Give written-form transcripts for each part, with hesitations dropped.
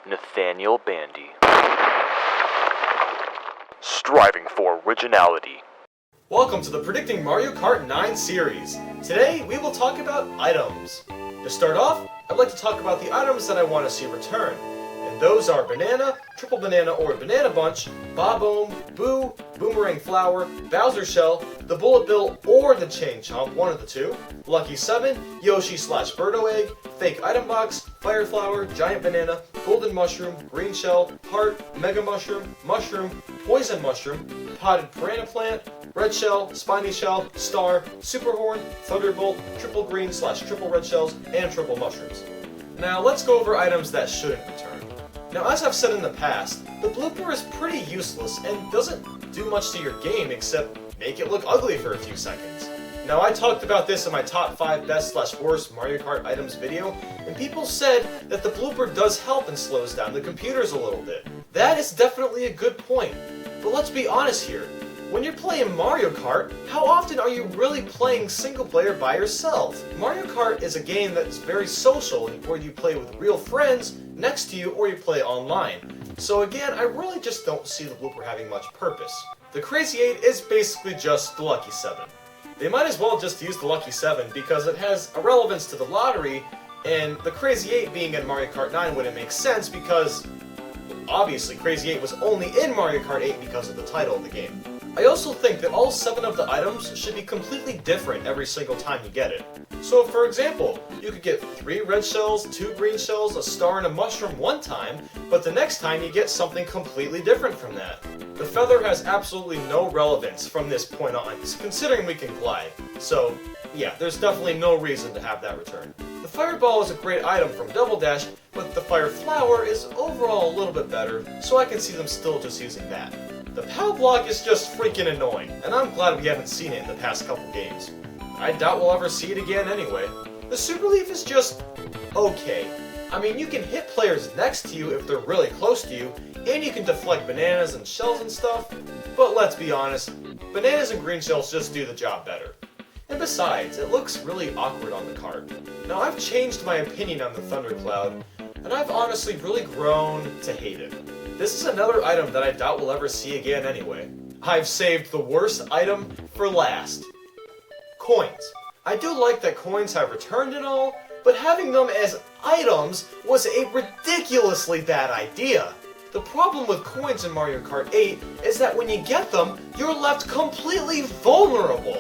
Nathaniel Bandy. Striving for originality. Welcome to the Predicting Mario Kart 9 series. Today, we will talk about items. To start off, I'd like to talk about the items that I want to see return. And those are Banana, Triple Banana or Banana Bunch, Bob-Omb, Boo, Boomerang Flower, Bowser Shell, the Bullet Bill or the Chain Chomp, one of the two, Lucky 7, Yoshi/Birdo Egg, Fake Item Box, Fire Flower, Giant Banana, Golden Mushroom, Green Shell, Heart, Mega Mushroom, Mushroom, Poison Mushroom, Potted Piranha Plant, Red Shell, Spiny Shell, Star, Super Horn, Thunderbolt, Triple Green/Triple Red Shells, and Triple Mushrooms. Now let's go over items that shouldn't return. Now, as I've said in the past, the Blooper is pretty useless and doesn't do much to your game except make it look ugly for a few seconds. Now, I talked about this in my top 5 best/worst Mario Kart items video, and people said that the Blooper does help and slows down the computers a little bit. That is definitely a good point, but let's be honest here. When you're playing Mario Kart, how often are you really playing single player by yourself? Mario Kart is a game that's very social, where you play with real friends next to you or you play online. So again, I really just don't see the Blooper having much purpose. The Crazy 8 is basically just the Lucky 7. They might as well just use the Lucky 7 because it has a relevance to the lottery, and the Crazy 8 being in Mario Kart 9 wouldn't make sense because obviously Crazy 8 was only in Mario Kart 8 because of the title of the game. I also think that all 7 of the items should be completely different every single time you get it. So for example, you could get 3 red shells, 2 green shells, a star, and a mushroom one time, but the next time you get something completely different from that. The feather has absolutely no relevance from this point on, considering we can glide. So yeah, there's definitely no reason to have that return. The fireball is a great item from Double Dash, but the fire flower is overall a little bit better, so I can see them still just using that. The POW block is just freaking annoying, and I'm glad we haven't seen it in the past couple games. I doubt we'll ever see it again anyway. The Super Leaf is just okay. I mean, you can hit players next to you if they're really close to you, and you can deflect bananas and shells and stuff, but let's be honest, bananas and green shells just do the job better. And besides, it looks really awkward on the cart. Now, I've changed my opinion on the Thundercloud, and I've honestly really grown to hate it. This is another item that I doubt we'll ever see again anyway. I've saved the worst item for last. Coins. I do like that coins have returned and all, but having them as items was a ridiculously bad idea. The problem with coins in Mario Kart 8 is that when you get them, you're left completely vulnerable.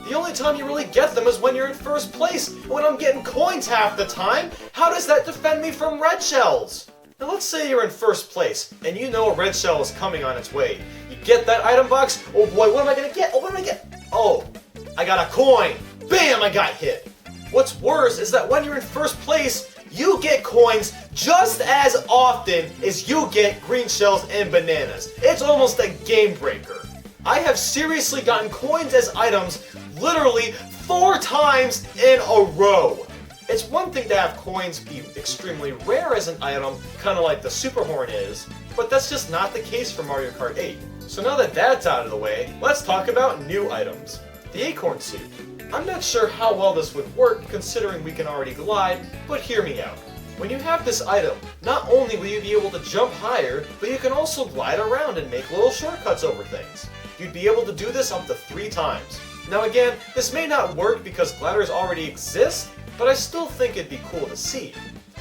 The only time you really get them is when you're in first place. When I'm getting coins half the time, how does that defend me from red shells? Now let's say you're in first place, and you know a red shell is coming on its way. You get that item box, oh boy, what am I gonna get? Oh, what am I get? Oh, I got a coin! Bam, I got hit! What's worse is that when you're in first place, you get coins just as often as you get green shells and bananas. It's almost a game breaker. I have seriously gotten coins as items literally 4 times in a row. It's one thing to have coins be extremely rare as an item, kind of like the Super Horn is, but that's just not the case for Mario Kart 8. So now that that's out of the way, let's talk about new items. The Acorn Suit. I'm not sure how well this would work considering we can already glide, but hear me out. When you have this item, not only will you be able to jump higher, but you can also glide around and make little shortcuts over things. You'd be able to do this up to 3 times. Now again, this may not work because gliders already exist, but I still think it'd be cool to see.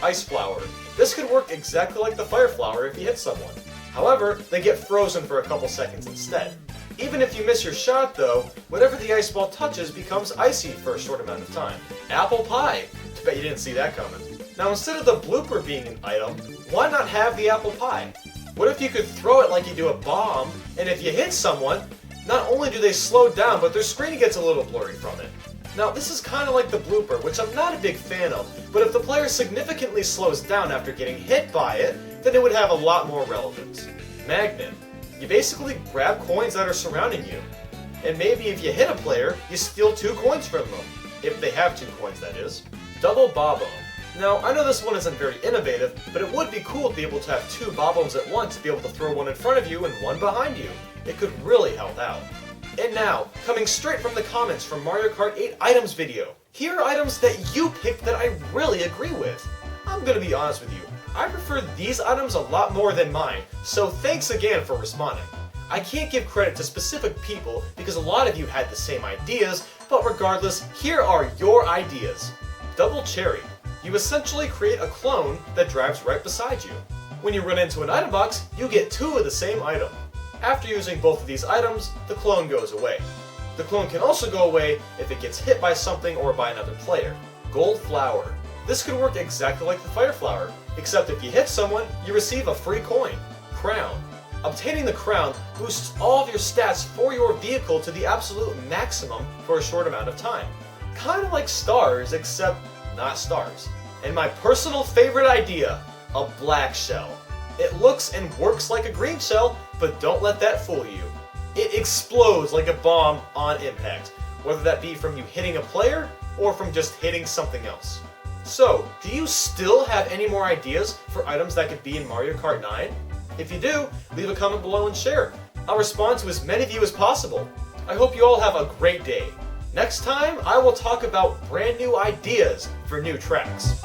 Ice Flower. This could work exactly like the Fire Flower if you hit someone. However, they get frozen for a couple seconds instead. Even if you miss your shot though, whatever the ice ball touches becomes icy for a short amount of time. Apple Pie. Bet you didn't see that coming. Now instead of the Blooper being an item, why not have the Apple Pie? What if you could throw it like you do a bomb, and if you hit someone, not only do they slow down, but their screen gets a little blurry from it. Now, this is kind of like the Blooper, which I'm not a big fan of, but if the player significantly slows down after getting hit by it, then it would have a lot more relevance. Magnum. You basically grab coins that are surrounding you, and maybe if you hit a player, you steal 2 coins from them. If they have 2 coins, that is. Double Bob-Omb. Now, I know this one isn't very innovative, but it would be cool to be able to have 2 Bob-Ombs at once, to be able to throw one in front of you and one behind you. It could really help out. And now, coming straight from the comments from Mario Kart 8 items video, here are items that you picked that I really agree with. I'm gonna be honest with you, I prefer these items a lot more than mine, so thanks again for responding. I can't give credit to specific people because a lot of you had the same ideas, but regardless, here are your ideas. Double Cherry. You essentially create a clone that drives right beside you. When you run into an item box, you get 2 of the same item. After using both of these items, the clone goes away. The clone can also go away if it gets hit by something or by another player. Gold Flower. This could work exactly like the Fire Flower, except if you hit someone, you receive a free coin. Crown. Obtaining the crown boosts all of your stats for your vehicle to the absolute maximum for a short amount of time. Kinda like stars, except not stars. And my personal favorite idea, a black shell. It looks and works like a green shell, but don't let that fool you. It explodes like a bomb on impact, whether that be from you hitting a player or from just hitting something else. So, do you still have any more ideas for items that could be in Mario Kart 9? If you do, leave a comment below and share. I'll respond to as many of you as possible. I hope you all have a great day. Next time, I will talk about brand new ideas for new tracks.